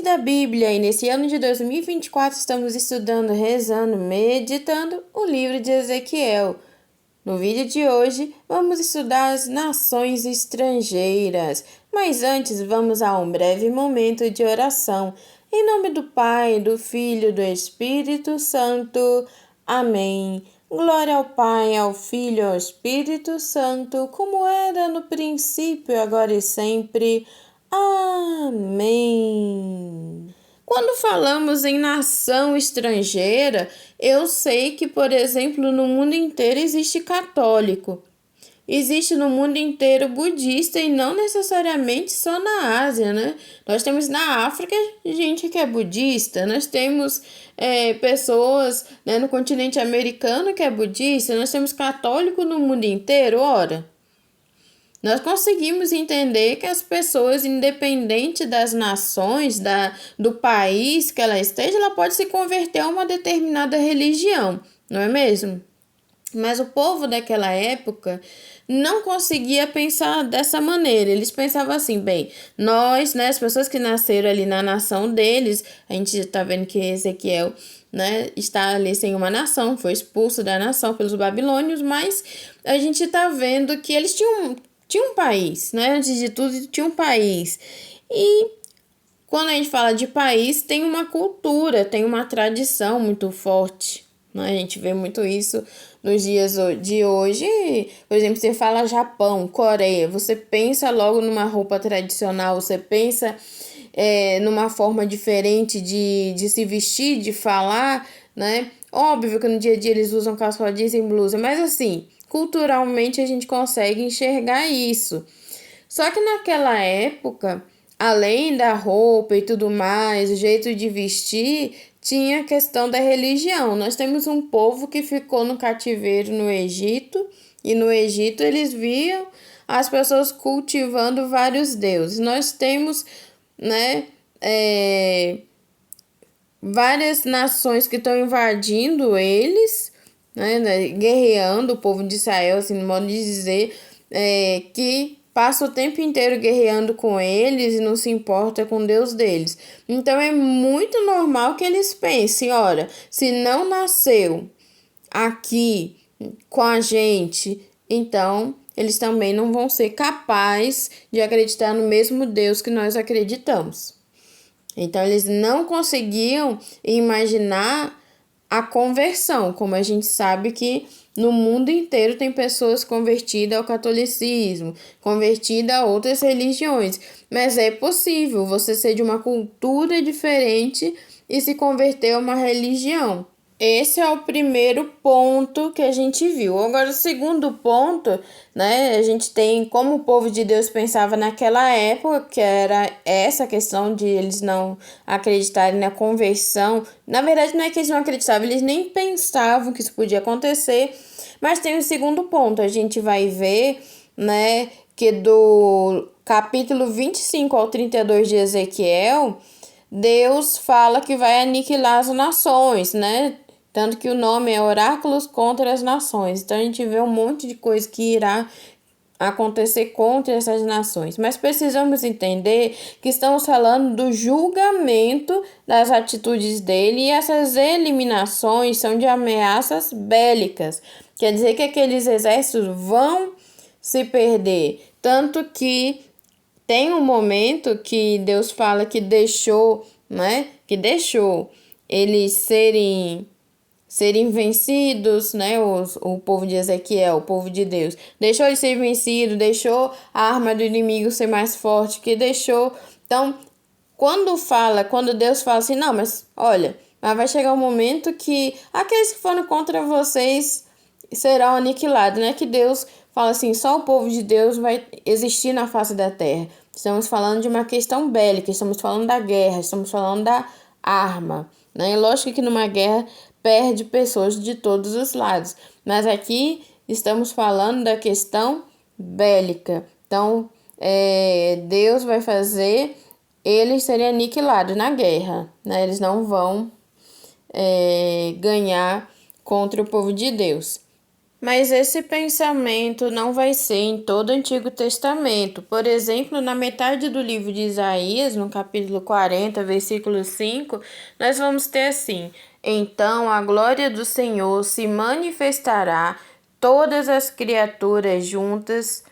Lições da Bíblia, e nesse ano de 2024 estamos estudando, rezando, meditando o livro de Ezequiel. No vídeo de hoje, vamos estudar as nações estrangeiras, mas antes vamos a um breve momento de oração. Em nome do Pai, do Filho e do Espírito Santo. Amém. Glória ao Pai, ao Filho e ao Espírito Santo, como era no princípio, agora e sempre. Amém. Quando falamos em nação estrangeira, eu sei que, por exemplo, no mundo inteiro existe católico. Existe no mundo inteiro budista e não necessariamente só na Ásia, né? Nós temos na África gente que é budista, nós temos pessoas, né, no continente americano que é budista, nós temos católico no mundo inteiro, ora. Nós conseguimos entender que as pessoas, independente das nações, do país que ela esteja, ela pode se converter a uma determinada religião, não é mesmo? Mas o povo daquela época não conseguia pensar dessa maneira. Eles pensavam assim, bem, nós, né, as pessoas que nasceram ali na nação deles, a gente está vendo que Ezequiel, né, está ali sem uma nação, foi expulso da nação pelos babilônios, mas a gente está vendo que eles tinham um país, né? Antes de tudo, tinha um país. E quando a gente fala de país, tem uma cultura, tem uma tradição muito forte. Né? A gente vê muito isso nos dias de hoje. Por exemplo, você fala Japão, Coreia, você pensa logo numa roupa tradicional, você pensa numa forma diferente de se vestir, de falar, né? Óbvio que no dia a dia eles usam calça jeans e blusa, mas assim, culturalmente a gente consegue enxergar isso. Só que naquela época, além da roupa e tudo mais, o jeito de vestir, tinha a questão da religião. Nós temos um povo que ficou no cativeiro no Egito, e no Egito eles viam as pessoas cultivando vários deuses. Nós temos, né, várias nações que estão invadindo eles, né, guerreando o povo de Israel, assim, no modo de dizer, que passa o tempo inteiro guerreando com eles e não se importa com Deus deles. Então é muito normal que eles pensem, ora, se não nasceu aqui com a gente, então eles também não vão ser capazes de acreditar no mesmo Deus que nós acreditamos. Então, eles não conseguiam imaginar a conversão, como a gente sabe que no mundo inteiro tem pessoas convertidas ao catolicismo, convertidas a outras religiões. Mas é possível você ser de uma cultura diferente e se converter a uma religião. Esse é o primeiro ponto que a gente viu. Agora, o segundo ponto, né, a gente tem como o povo de Deus pensava naquela época, que era essa questão de eles não acreditarem na conversão. Na verdade, não é que eles não acreditavam, eles nem pensavam que isso podia acontecer. Mas tem o segundo ponto, a gente vai ver, né, que do capítulo 25 ao 32 de Ezequiel, Deus fala que vai aniquilar as nações, né? Tanto que o nome é Oráculos contra as Nações. Então, a gente vê um monte de coisa que irá acontecer contra essas nações. Mas precisamos entender que estamos falando do julgamento das atitudes dele e essas eliminações são de ameaças bélicas. Quer dizer que aqueles exércitos vão se perder. Tanto que tem um momento que Deus fala que deixou, né? Que deixou eles serem vencidos, né, o povo de Ezequiel, o povo de Deus, deixou de ser vencido, deixou a arma do inimigo ser mais forte, que deixou, então, quando Deus fala assim, não, mas olha, mas vai chegar um momento que aqueles que foram contra vocês serão aniquilados, né, que Deus fala assim, só o povo de Deus vai existir na face da terra. Estamos falando de uma questão bélica, estamos falando da guerra, estamos falando da arma, né, e lógico que numa guerra perde pessoas de todos os lados. Mas aqui estamos falando da questão bélica. Então, Deus vai fazer eles serem aniquilados na guerra. Né? Eles não vão ganhar contra o povo de Deus. Mas esse pensamento não vai ser em todo o Antigo Testamento. Por exemplo, na metade do livro de Isaías, no capítulo 40, versículo 5, nós vamos ter assim: Então a glória do Senhor se manifestará, todas as criaturas juntas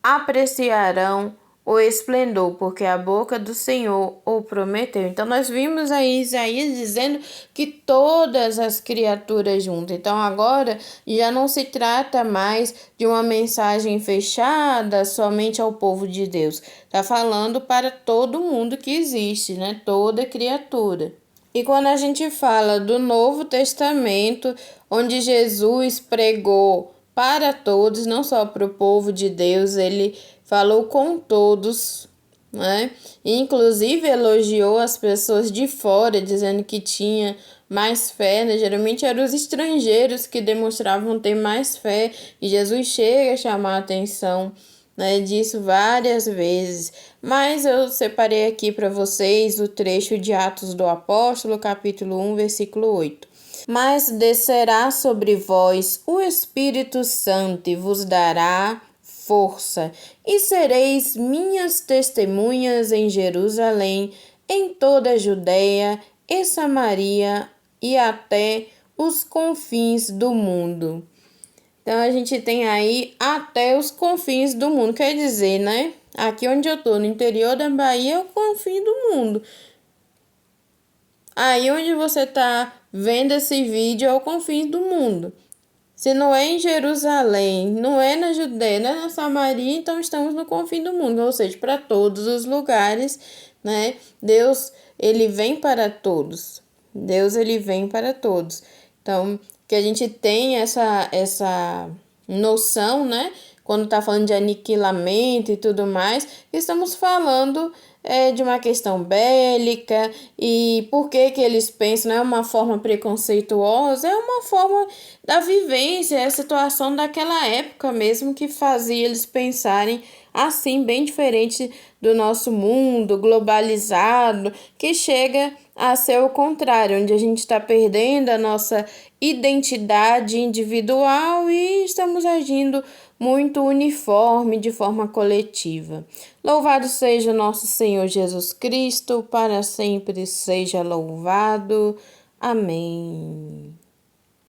apreciarão o esplendor, porque a boca do Senhor o prometeu. Então, nós vimos aí Isaías dizendo que todas as criaturas juntas. Então, agora já não se trata mais de uma mensagem fechada somente ao povo de Deus. Está falando para todo mundo que existe, né? Toda criatura. E quando a gente fala do Novo Testamento, onde Jesus pregou para todos, não só para o povo de Deus, ele falou com todos, né? Inclusive elogiou as pessoas de fora, dizendo que tinha mais fé, né? Geralmente eram os estrangeiros que demonstravam ter mais fé, e Jesus chega a chamar a atenção, né, disso várias vezes. Mas eu separei aqui para vocês o trecho de Atos do Apóstolo, capítulo 1, versículo 8. Mas descerá sobre vós o Espírito Santo e vos dará força, e sereis minhas testemunhas em Jerusalém, em toda a Judéia e Samaria e até os confins do mundo. Então a gente tem aí até os confins do mundo, quer dizer, né? Aqui onde eu tô, no interior da Bahia, é o confim do mundo. Aí onde você tá vendo esse vídeo é o confins do mundo. Se não é em Jerusalém, não é na Judéia, não é na Samaria, então estamos no confim do mundo, ou seja, para todos os lugares, né? Deus, ele vem para todos. Deus, ele vem para todos. Então, que a gente tem essa noção, né? Quando está falando de aniquilamento e tudo mais, estamos falando de uma questão bélica, e por que eles pensam, não é uma forma preconceituosa, é uma forma da vivência, é a situação daquela época mesmo que fazia eles pensarem assim, bem diferente do nosso mundo globalizado, que chega a ser o contrário, onde a gente está perdendo a nossa identidade individual e estamos agindo muito uniforme, de forma coletiva. Louvado seja nosso Senhor Jesus Cristo, para sempre seja louvado. Amém.